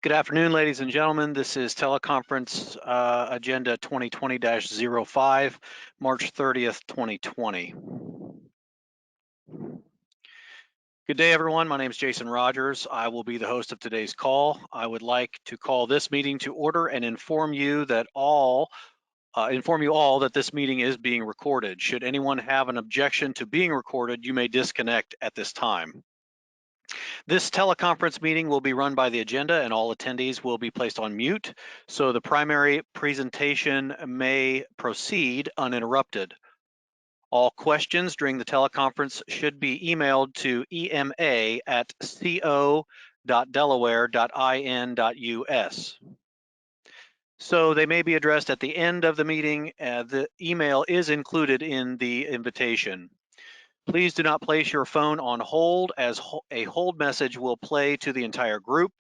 Good afternoon, ladies and gentlemen. This is teleconference agenda 2020-05, March 30th, 2020. Good day, everyone. My name is Jason Rogers. I will be the host of today's call. I would like to call this meeting to order and inform you all that this meeting is being recorded. Should anyone have an objection to being recorded, you may disconnect at this time. This teleconference meeting will be run by the agenda and all attendees will be placed on mute, so the primary presentation may proceed uninterrupted. All questions during the teleconference should be emailed to ema@co.delaware.in.us. So they may be addressed at the end of the meeting. The email is included in the invitation. Please do not place your phone on hold, as a hold message will play to the entire group.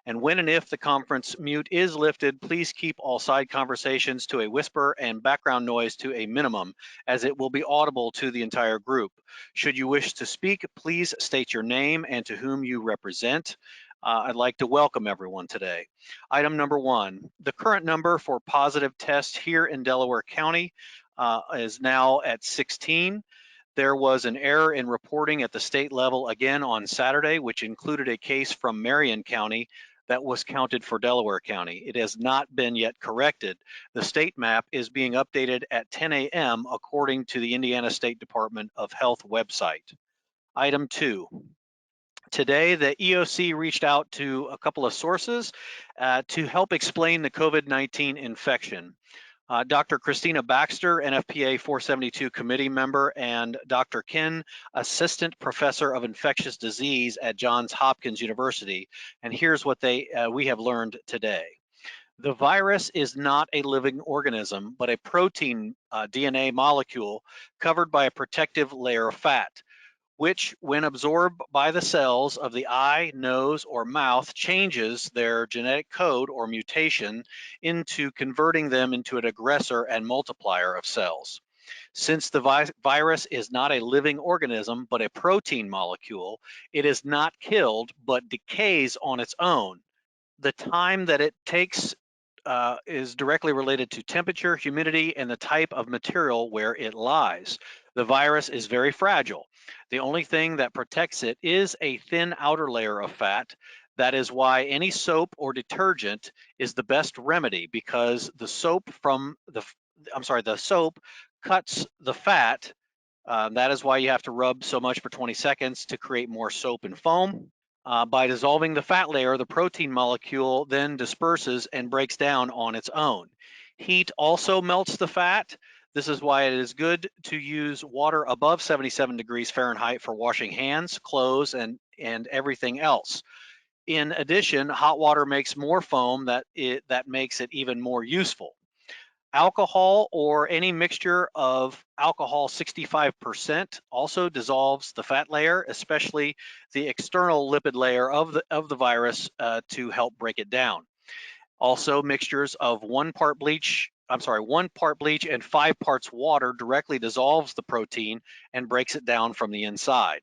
And when and if the conference mute is lifted, please keep all side conversations to a whisper and background noise to a minimum, as it will be audible to the entire group. Should you wish to speak, please state your name and to whom you represent. I'd like to welcome everyone today. Item number 1, the current number for positive tests here in Delaware County is now at 16. There was an error in reporting at the state level again on Saturday, which included a case from Marion County that was counted for Delaware County. It has not been yet corrected. The state map is being updated at 10 a.m. according to the Indiana State Department of Health website. Item 2. Today, the EOC reached out to a couple of sources to help explain the COVID-19 infection. Dr. Christina Baxter, NFPA 472 committee member, and Dr. Ken, assistant professor of infectious disease at Johns Hopkins University. And here's what we have learned today. The virus is not a living organism, but a protein DNA molecule covered by a protective layer of fat, which, when absorbed by the cells of the eye, nose, or mouth, changes their genetic code or mutation into converting them into an aggressor and multiplier of cells. Since the virus is not a living organism, but a protein molecule, it is not killed, but decays on its own. The time that it takes is directly related to temperature, humidity, and the type of material where it lies. The virus is very fragile. The only thing that protects it is a thin outer layer of fat. That is why any soap or detergent is the best remedy, because the soap cuts the fat. That is why you have to rub so much for 20 seconds to create more soap and foam. By dissolving the fat layer, the protein molecule then disperses and breaks down on its own. Heat also melts the fat. This is why it is good to use water above 77 degrees Fahrenheit for washing hands, clothes, and everything else. In addition, hot water makes more foam that makes it even more useful. Alcohol or any mixture of alcohol 65% also dissolves the fat layer, especially the external lipid layer of the virus, to help break it down. Also, mixtures of 1 part bleach and 5 parts water directly dissolves the protein and breaks it down from the inside.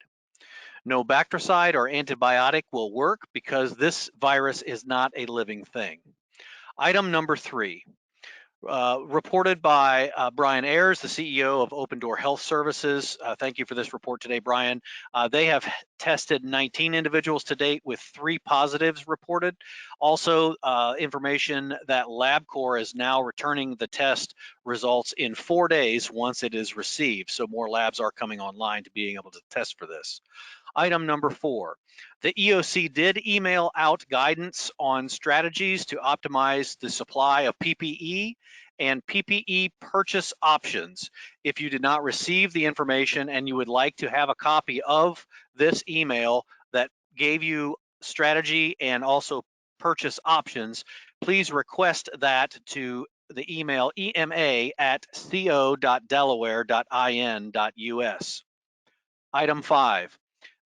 No bactericide or antibiotic will work because this virus is not a living thing. Item number 3. Reported by Brian Ayers, the CEO of Open Door Health Services. Thank you for this report today, Brian. They have tested 19 individuals to date with 3 positives reported. Also, information that LabCorp is now returning the test results in 4 days once it is received. So more labs are coming online to being able to test for this. Item number 4. The EOC did email out guidance on strategies to optimize the supply of PPE and PPE purchase options. If you did not receive the information and you would like to have a copy of this email that gave you strategy and also purchase options, please request that to the email ema@co.delaware.in.us. Item 5.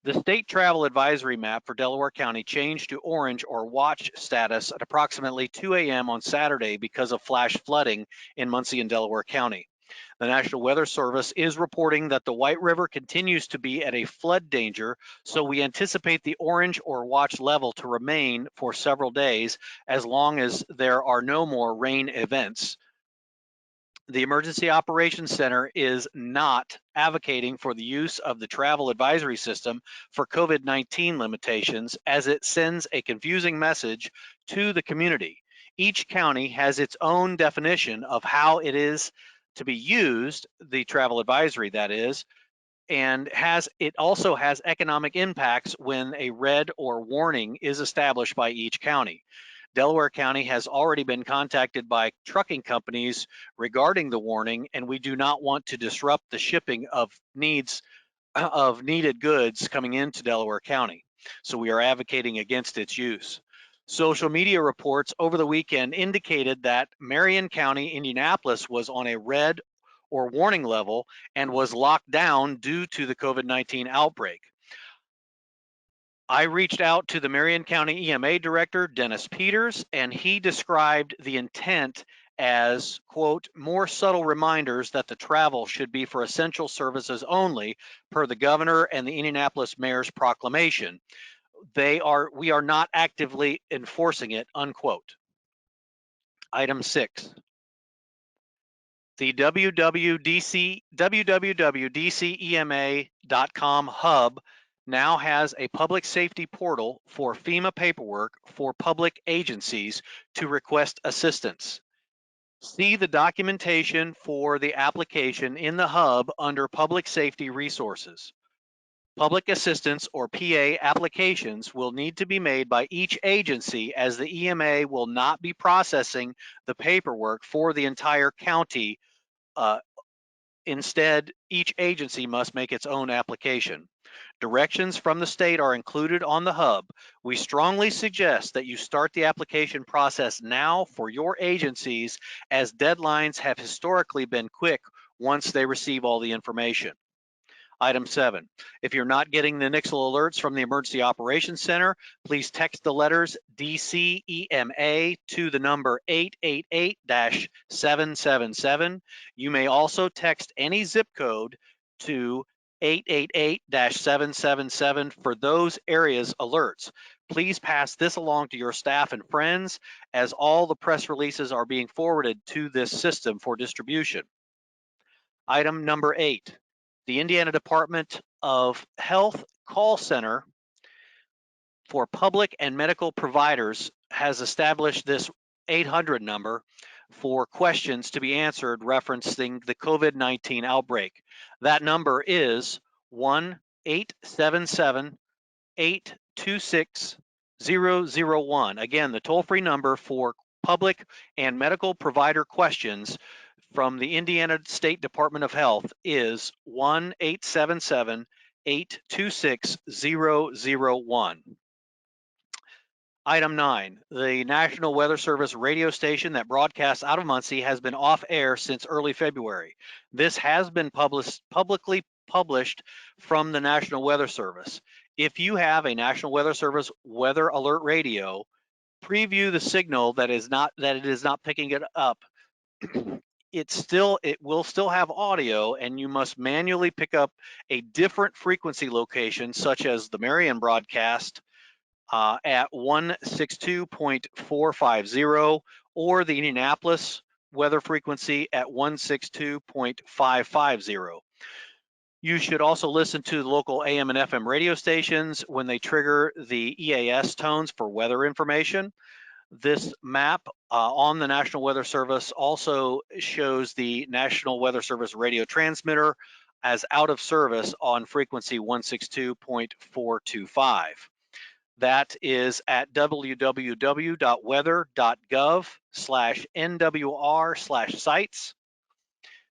The state travel advisory map for Delaware County changed to orange or watch status at approximately 2 a.m. on Saturday because of flash flooding in Muncie and Delaware County. The National Weather Service is reporting that the White River continues to be at a flood danger, so we anticipate the orange or watch level to remain for several days as long as there are no more rain events. The Emergency Operations Center is not advocating for the use of the travel advisory system for COVID-19 limitations, as it sends a confusing message to the community. Each county has its own definition of how it is to be used, the travel advisory that is, and it also has economic impacts when a red or warning is established by each county. Delaware County has already been contacted by trucking companies regarding the warning, and we do not want to disrupt the shipping of needed goods coming into Delaware County. So we are advocating against its use. Social media reports over the weekend indicated that Marion County, Indianapolis was on a red or warning level and was locked down due to the COVID-19 outbreak. I reached out to the Marion County EMA director, Dennis Peters, and he described the intent as, quote, more subtle reminders that the travel should be for essential services only, per the governor and the Indianapolis mayor's proclamation. We are not actively enforcing it, unquote. Item 6. The www.dcema.com hub now has a public safety portal for FEMA paperwork for public agencies to request assistance. See the documentation for the application in the hub under Public Safety Resources. Public assistance or PA applications will need to be made by each agency, as the EMA will not be processing the paperwork for the entire county. Instead, each agency must make its own application. Directions from the state are included on the hub. We strongly suggest that you start the application process now for your agencies, as deadlines have historically been quick once they receive all the information. Item 7, if you're not getting the NIXL alerts from the Emergency Operations Center, please text the letters DCEMA to the number 888-777. You may also text any zip code to 888-777 for those areas alerts. Please pass this along to your staff and friends, as all the press releases are being forwarded to this system for distribution. Item number 8. The Indiana Department of Health call center for public and medical providers has established this 800 number for questions to be answered referencing the COVID-19 outbreak. That number is 1-877-826-001. Again, the toll-free number for public and medical provider questions from the Indiana State Department of Health is 1-877-826-001. Item 9, the National Weather Service radio station that broadcasts out of Muncie has been off air since early February. This has been publicly published from the National Weather Service. If you have a National Weather Service weather alert radio, preview the signal that it is not picking it up. It will still have audio, and you must manually pick up a different frequency location, such as the Marion broadcast at 162.450, or the Indianapolis weather frequency at 162.550. You should also listen to the local AM and FM radio stations when they trigger the EAS tones for weather information. This map on the National Weather Service also shows the National Weather Service radio transmitter as out of service on frequency 162.425. That is at www.weather.gov/NWR/sites.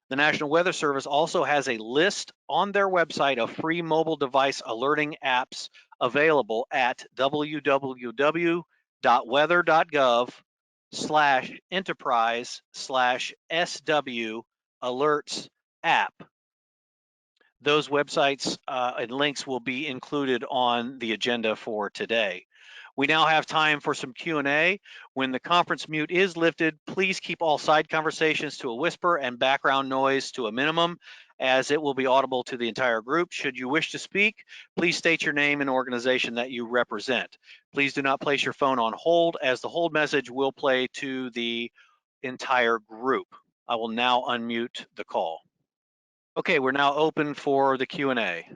The National Weather Service also has a list on their website of free mobile device alerting apps available at www.weather.gov/enterprise/SW alerts app. Those websites and links will be included on the agenda for today. We now have time for some Q&A. When the conference mute is lifted, please keep all side conversations to a whisper and background noise to a minimum, as it will be audible to the entire group. Should you wish to speak, please state your name and organization that you represent. Please do not place your phone on hold, as the hold message will play to the entire group. I will now unmute the call. Okay, we're now open for the Q&A.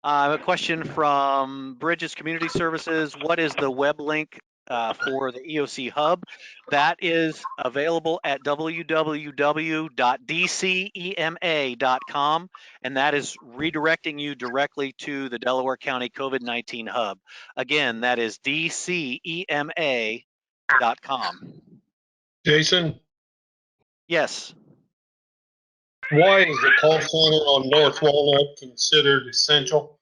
I have a question from Bridges Community Services. What is the web link for the EOC Hub? That is available at www.dcema.com, and that is redirecting you directly to the Delaware County COVID-19 Hub. Again, that is dcema.com. Jason, Yes. why is the call center on North Walnut considered essential?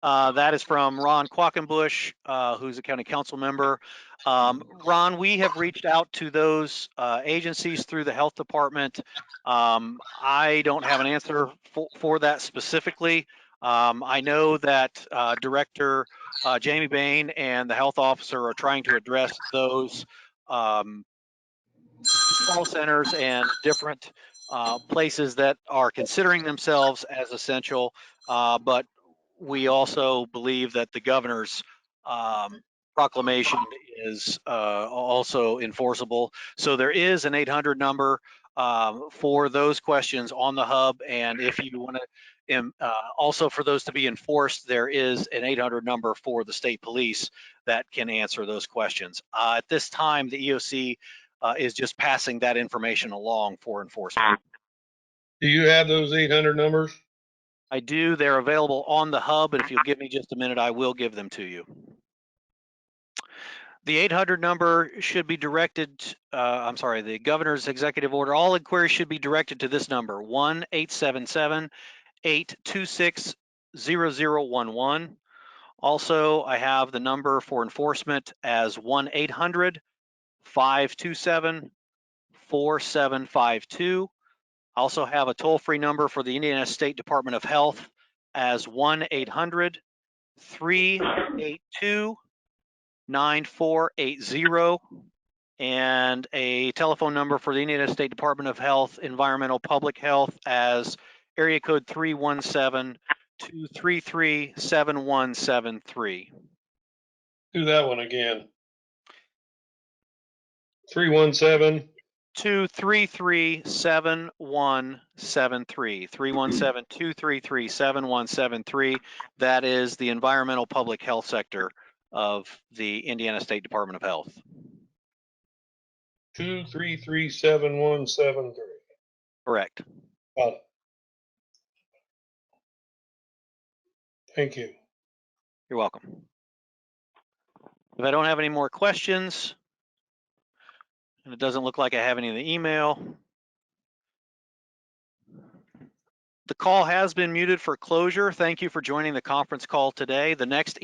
That is from Ron Quackenbush, who's a county council member. Ron, we have reached out to those agencies through the health department. I don't have an answer for that specifically. I know that Director Jamie Bain and the health officer are trying to address those call centers and different places that are considering themselves as essential, but we also believe that the governor's proclamation is also enforceable. So there is an 800 number for those questions on the hub, and if you want to also for those to be enforced, there is an 800 number for the state police that can answer those questions. At this time, the EOC is just passing that information along for enforcement. Do you have those 800 numbers? I do. They're available on the hub, and if you'll give me just a minute, I will give them to you. The 800 number should be directed, the governor's executive order. All inquiries should be directed to this number, 1-877-826-0011. Also, I have the number for enforcement as 1-800-527-4752. I also have a toll-free number for the Indiana State Department of Health as 1-800-382-9480, and a telephone number for the Indiana State Department of Health Environmental Public Health as area code 317-233-7173. Do that one again. 317 233-7173, 317-233-7173. That is the environmental public health sector of the Indiana State Department of Health. 233-7173. Correct. Got it. Thank you. You're welcome. If I don't have any more questions, and it doesn't look like I have any in the email, the call has been muted for closure. Thank you for joining the conference call today. The next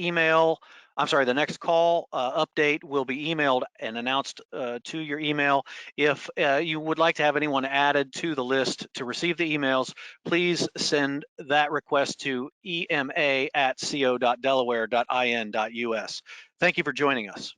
call update will be emailed and announced to your email. If you would like to have anyone added to the list to receive the emails, please send that request to ema@co.delaware.in.us. Thank you for joining us.